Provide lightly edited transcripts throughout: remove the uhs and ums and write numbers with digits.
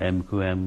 MQM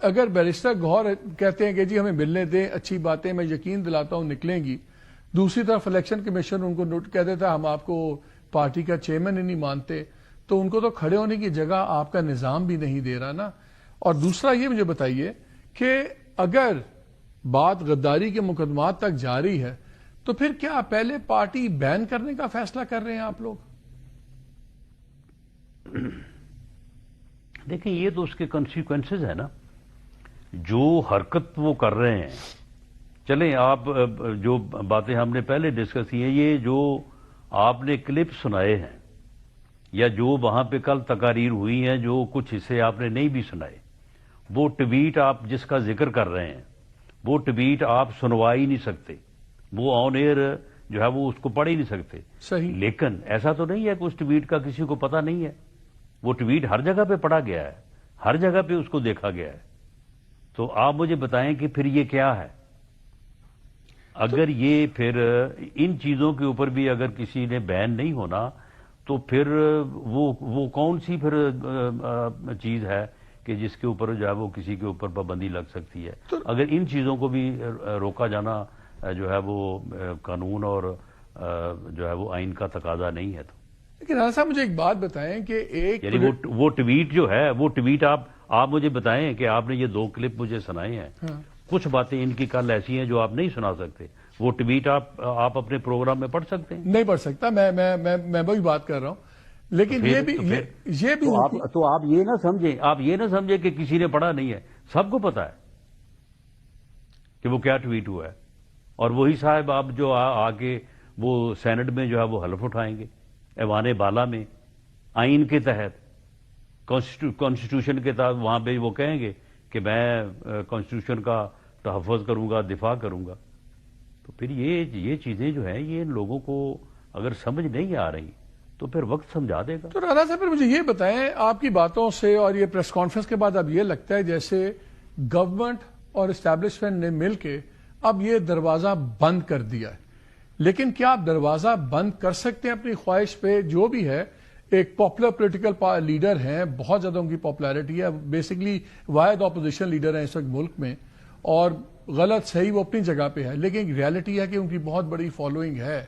اگر barrister گوہر کہتے ہیں کہ جی ہمیں ملنے دیں، اچھی باتیں، میں یقین دلاتا ہوں نکلیں گی، دوسری طرف الیکشن کمیشن ان کو نوٹ کہہ دیتا ہم آپ کو پارٹی کا چیئرمین ہی نہیں مانتے، تو ان کو تو کھڑے ہونے کی جگہ آپ کا نظام بھی نہیں دے رہا نا۔ اور دوسرا یہ مجھے بتائیے کہ اگر بات غداری کے مقدمات تک جاری ہے تو پھر کیا پہلے پارٹی بین کرنے کا فیصلہ کر رہے ہیں آپ لوگ؟ دیکھیں یہ تو اس کے کنسیکوینسز ہے نا، جو حرکت وہ کر رہے ہیں۔ چلیں آپ جو باتیں ہم نے پہلے ڈسکس کی ہیں، یہ جو آپ نے کلپ سنائے ہیں یا جو وہاں پہ کل تقاریر ہوئی ہیں، جو کچھ حصے آپ نے نہیں بھی سنائے، وہ ٹویٹ آپ جس کا ذکر کر رہے ہیں، وہ ٹویٹ آپ سنوا ہی نہیں سکتے، وہ آن ایئر جو ہے وہ اس کو پڑھ ہی نہیں سکتے۔ صحیح۔ لیکن ایسا تو نہیں ہے کہ اس ٹویٹ کا کسی کو پتہ نہیں ہے، وہ ٹویٹ ہر جگہ پہ پڑھا گیا ہے، ہر جگہ پہ اس کو دیکھا گیا ہے۔ تو آپ مجھے بتائیں کہ پھر یہ کیا ہے؟ اگر یہ پھر ان چیزوں کے اوپر بھی اگر کسی نے بین نہیں ہونا تو پھر وہ کون سی پھر چیز ہے کہ جس کے اوپر جو ہے وہ کسی کے اوپر پابندی لگ سکتی ہے؟ اگر ان چیزوں کو بھی روکا جانا جو ہے وہ قانون اور جو ہے وہ آئین کا تقاضا نہیں ہے تو۔ لیکن رانا صاحب مجھے ایک بات بتائیں کہ ایک یعنی وہ ٹویٹ جو ہے، وہ ٹویٹ آپ مجھے بتائیں کہ آپ نے یہ 2 کلپ مجھے سنائے ہیں، کچھ باتیں ان کی کل ایسی ہیں جو آپ نہیں سنا سکتے، وہ ٹویٹ آپ اپنے پروگرام میں پڑھ سکتے ہیں؟ نہیں پڑھ سکتا، میں وہی بات کر رہا ہوں، لیکن یہ بھی تو آپ یہ نہ سمجھیں کہ کسی نے پڑھا نہیں ہے، سب کو پتا ہے کہ وہ کیا ٹویٹ ہوا ہے، اور وہی صاحب آپ جو آگے وہ سینٹ میں جو ہے وہ حلف اٹھائیں گے، ایوان بالا میں آئین کے تحت، کانسٹیٹیوشن کے تحت، وہاں پہ وہ کہیں گے کہ میں کانسٹیٹیوشن کا تحفظ کروں گا، دفاع کروں گا۔ تو پھر یہ چیزیں جو ہیں یہ ان لوگوں کو اگر سمجھ نہیں آ رہی تو پھر وقت سمجھا دے گا۔ تو رانا صاحب پھر مجھے یہ بتائیں، آپ کی باتوں سے اور یہ پریس کانفرنس کے بعد اب یہ لگتا ہے جیسے گورنمنٹ اور اسٹیبلشمنٹ نے مل کے اب یہ دروازہ بند کر دیا ہے، لیکن کیا آپ دروازہ بند کر سکتے ہیں اپنی خواہش پہ؟ جو بھی ہے ایک پاپولر پولیٹیکل لیڈر ہیں، بہت زیادہ ان کی پاپولیرٹی ہے، بیسکلی واحد اپوزیشن لیڈر ہیں اس وقت ملک میں، اور غلط صحیح وہ اپنی جگہ پہ ہے، لیکن ریالٹی ہے کہ ان کی بہت بڑی فالوئنگ ہے۔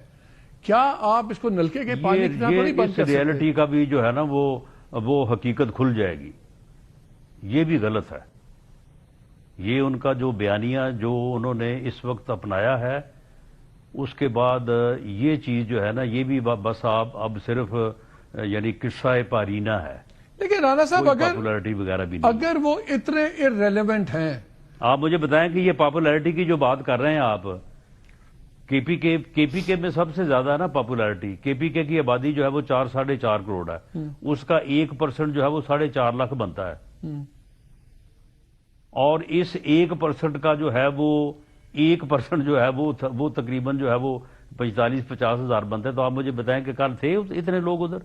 کیا آپ اس کو نلکے کے پانی کی طرح تو نہیں بند کر سکتے؟ ریالٹی کا بھی جو ہے نا وہ حقیقت کھل جائے گی، یہ بھی غلط ہے۔ یہ ان کا جو بیانیہ جو انہوں نے اس وقت اپنایا ہے، اس کے بعد یہ چیز جو ہے نا یہ بھی بس اب صرف یعنی قصہ پارینہ ہے، لیکن رانا صاحب پاپولیرٹی وغیرہ بھی نہیں۔ اگر وہ اتنے ارریلیونٹ ہیں، آپ مجھے بتائیں کہ یہ پاپولیرٹی کی جو بات کر رہے ہیں آپ، کے پی کے میں سب سے زیادہ ہے نا پاپولیرٹی، کے پی کے کی آبادی جو ہے وہ 4.5 کروڑ ہے، اس کا 1% جو ہے وہ 4.5 لاکھ بنتا ہے، اور اس 1% کا جو ہے وہ 1% جو ہے وہ تقریباً جو ہے وہ 45-50 ہزار بنتے ہیں۔ تو آپ مجھے بتائیں کہ کل تھے اتنے لوگ ادھر؟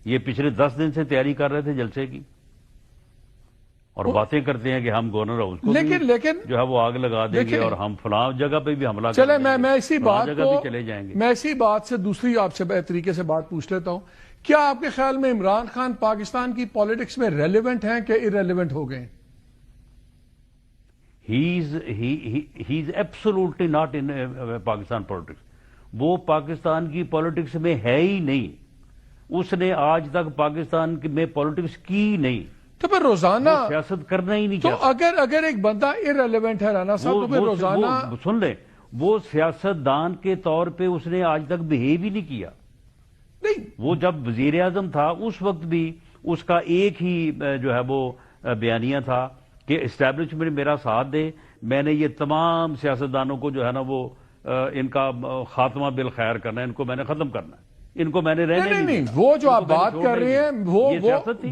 یہ پچھلے 10 دن سے تیاری کر رہے تھے جلسے کی، اور باتیں کرتے ہیں کہ ہم گورنر ہاؤس کو لیکن جو ہے وہ آگ لگا دیں گے اور ہم فلاں جگہ پہ بھی حملہ چلے کر دیں گے، میں اسی فلاں بات جگہ کو بھی چلے جائیں گے۔ میں اسی بات سے دوسری آپ سے طریقے سے بات پوچھ لیتا ہوں، کیا آپ کے خیال میں عمران خان پاکستان کی پالیٹکس میں ریلیونٹ ہیں کہ ارریلیونٹ ہو گئے؟ He is absolutely not in Pakistan politics, وہ پاکستان کی پالیٹکس میں ہے ہی نہیں، اس نے آج تک پاکستان میں پالیٹکس کی نہیں، تو پھر روزانہ سیاست کرنا ہی نہیں تو چاہتا۔ اگر ایک بندہ ارریلیونٹ ہے رانا صاحب تو پھر روزانہ سن لیں، وہ سیاست دان کے طور پہ اس نے آج تک بہیو ہی نہیں کیا۔ نہیں، وہ جب وزیر اعظم تھا اس وقت بھی اس کا ایک ہی جو ہے وہ بیانیہ تھا کہ اسٹیبلشمنٹ میرا ساتھ دے، میں نے یہ تمام سیاستدانوں کو جو ہے نا وہ ان کا خاتمہ بالخیر کرنا ہے، ان کو میں نے ختم کرنا ہے، ان کو میں نے رہنے نہیں، وہ جو آپ بات کر رہے ہیں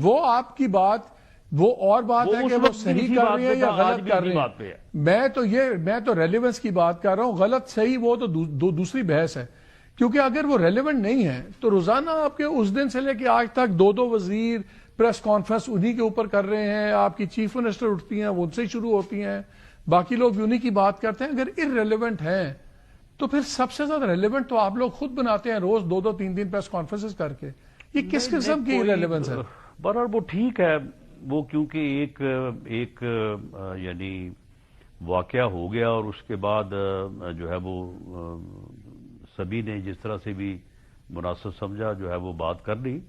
وہ آپ کی بات وہ اور بات ہے کہ وہ صحیح کر رہے ہیں یا غلط کر رہے ہیں۔ میں تو ریلیونس کی بات کر رہا ہوں، غلط صحیح وہ تو دوسری بحث ہے، کیونکہ اگر وہ ریلیونٹ نہیں ہے تو روزانہ آپ کے اس دن سے لے کے آج تک 2 وزیر پریس کانفرنس انہی کے اوپر کر رہے ہیں، آپ کی چیف منسٹر اٹھتی ہیں وہ ان سے شروع ہوتی ہیں، باقی لوگ بھی انہی کی بات کرتے ہیں۔ اگر ارریلیونٹ ہیں تو پھر سب سے زیادہ ریلیونٹ تو آپ لوگ خود بناتے ہیں، روز 2-3 پریس کانفرنسز کر کے۔ یہ کس قسم کی ریلیونس ہے؟ برابر وہ ٹھیک ہے، وہ کیونکہ ایک یعنی واقعہ ہو گیا اور اس کے بعد جو ہے وہ سبھی نے جس طرح سے بھی مناسب سمجھا جو ہے وہ بات کر لی،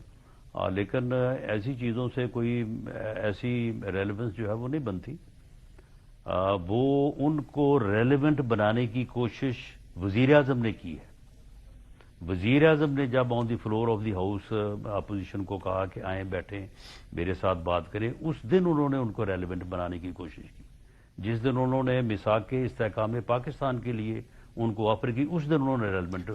لیکن ایسی چیزوں سے کوئی ایسی ریلیونس جو ہے وہ نہیں بنتی۔ وہ ان کو ریلیونٹ بنانے کی کوشش وزیر اعظم نے کی ہے۔ وزیر اعظم نے جب on the floor of the house opposition کو کہا کہ آئیں بیٹھیں میرے ساتھ بات کریں، اس دن انہوں نے ان کو ریلیونٹ بنانے کی کوشش کی۔ جس دن انہوں نے میثاق استحکام پاکستان کے لیے ان کو آفر کی، اس دن انہوں نے ریلیونٹ۔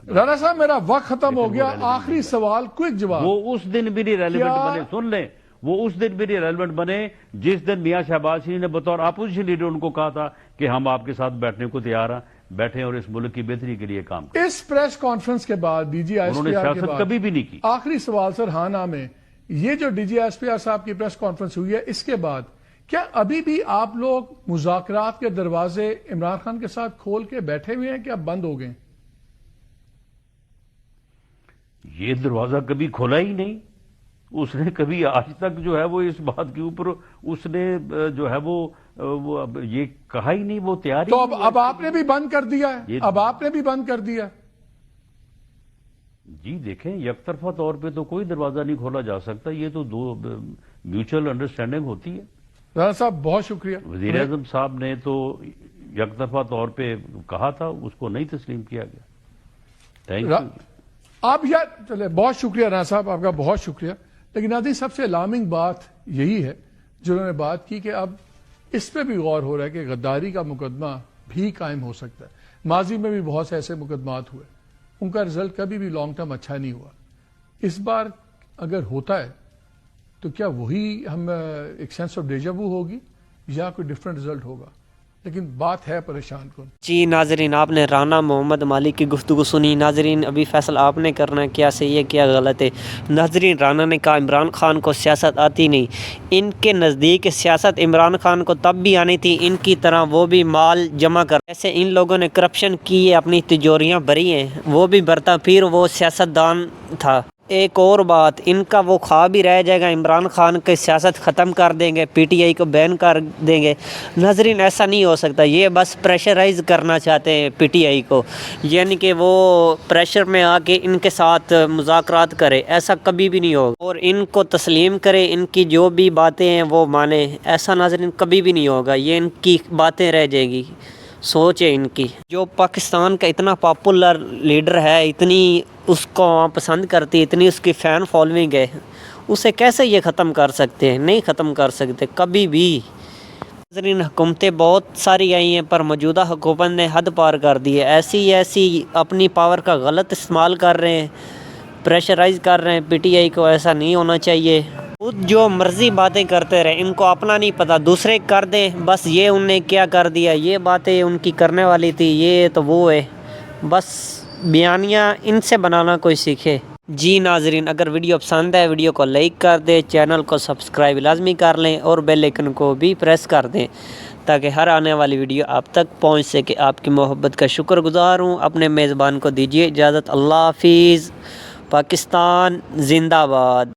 رانا صاحب میرا وقت ختم ہو گیا، آخری سوال، کوئک جواب۔ وہ اس دن بھی نہیں ریلیونٹ بنے، سن لیں، وہ اس دن بھی نہیں ریلیونٹ بنے جس دن میاں شہباز شریف نے بطور اپوزیشن لیڈر ان کو کہا تھا کہ ہم آپ کے ساتھ بیٹھنے کو تیار ہیں، بیٹھیں اور اس ملک کی بہتری کے لیے کام کریں۔ اس پریس کانفرنس کے بعد ڈی جی ایس انہوں نے پی آر کے سیاست بعد کبھی بھی نہیں کی۔ آخری سوال سر ہانا میں، یہ جو D G S P R صاحب کی پریس کانفرنس ہوئی ہے، اس کے بعد کیا ابھی بھی آپ لوگ مذاکرات کے دروازے عمران خان کے ساتھ کھول کے بیٹھے ہوئے ہیں کہ اب بند ہو گئے؟ یہ دروازہ کبھی کھولا ہی نہیں، اس نے کبھی آج تک جو ہے وہ اس بات کے اوپر اس نے جو ہے وہ یہ کہا ہی نہیں، وہ تیار ہی تو نہیں اب آپ نے بھی بند کر دیا ہے، یہ- اب آپ نے بھی بند کر دیا ہے۔ جی دیکھیں، یک طرفہ طور پہ تو کوئی دروازہ نہیں کھولا جا سکتا، یہ تو دو میوچل انڈرسٹینڈنگ ہوتی ہے۔ رانا صاحب بہت شکریہ۔ وزیر اعظم صاحب نے تو یک طرفہ طور پہ کہا تھا، اس کو نہیں تسلیم کیا گیا۔ Thank you. آپ یار چلے، بہت شکریہ رانا صاحب، آپ کا بہت شکریہ۔ لیکن ناظرین سب سے الارمنگ بات یہی ہے جنہوں نے بات کی کہ اب اس پہ بھی غور ہو رہا ہے کہ غداری کا مقدمہ بھی قائم ہو سکتا ہے۔ ماضی میں بھی بہت سے ایسے مقدمات ہوئے، ان کا رزلٹ کبھی بھی لانگ ٹرم اچھا نہیں ہوا۔ اس بار اگر ہوتا ہے تو کیا وہی ہم ایک سینس آف ڈیجا وو ہوگی یا کوئی ڈفرنٹ رزلٹ ہوگا؟ لیکن بات ہے پریشان کن۔ جی ناظرین، آپ نے رانا محمد مالک کی گفتگو سنی۔ ناظرین ابھی فیصلہ آپ نے کرنا ہے، کیا صحیح ہے کیا غلط ہے۔ ناظرین، رانا نے کہا عمران خان کو سیاست آتی نہیں، ان کے نزدیک سیاست عمران خان کو تب بھی آنی تھی، ان کی طرح وہ بھی مال جمع کر، ایسے ان لوگوں نے کرپشن کی ہے، اپنی تجوریاں بھری ہیں، وہ بھی بھرتا پھر وہ سیاستدان تھا۔ ایک اور بات، ان کا وہ خواب ہی رہ جائے گا عمران خان کی سیاست ختم کر دیں گے، پی ٹی آئی کو بین کر دیں گے۔ ناظرین ایسا نہیں ہو سکتا، یہ بس پریشرائز کرنا چاہتے ہیں پی ٹی آئی کو، یعنی کہ وہ پریشر میں آ کے ان کے ساتھ مذاکرات کرے، ایسا کبھی بھی نہیں ہوگا، اور ان کو تسلیم کرے، ان کی جو بھی باتیں ہیں وہ مانے، ایسا ناظرین کبھی بھی نہیں ہوگا، یہ ان کی باتیں رہ جائیں گی۔ سوچ ہے ان کی، جو پاکستان کا اتنا پاپولر لیڈر ہے، اتنی اس کو پسند کرتی، اتنی اس کی فین فالوئنگ ہے، اسے کیسے یہ ختم کر سکتے ہیں؟ نہیں ختم کر سکتے کبھی بھی۔ ناظرین حکومتیں بہت ساری آئی ہیں پر موجودہ حکومت نے حد پار کر دی ہے، ایسی اپنی پاور کا غلط استعمال کر رہے ہیں، پریشرائز کر رہے ہیں پی ٹی آئی کو، ایسا نہیں ہونا چاہیے۔ خود جو مرضی باتیں کرتے رہے، ان کو اپنا نہیں پتہ، دوسرے کر دیں، بس یہ انہوں نے کیا کر دیا، یہ باتیں ان کی کرنے والی تھی، یہ تو وہ ہے، بس بیانیاں ان سے بنانا کوئی سیکھے۔ جی ناظرین، اگر ویڈیو پسند ہے ویڈیو کو لائک کر دیں، چینل کو سبسکرائب لازمی کر لیں اور بیل آئیکن کو بھی پریس کر دیں تاکہ ہر آنے والی ویڈیو آپ تک پہنچ سکے۔ آپ کی محبت کا شکر گزار ہوں۔ اپنے میزبان کو دیجیے اجازت، اللہ حافظ۔ پاکستان زندہ باد۔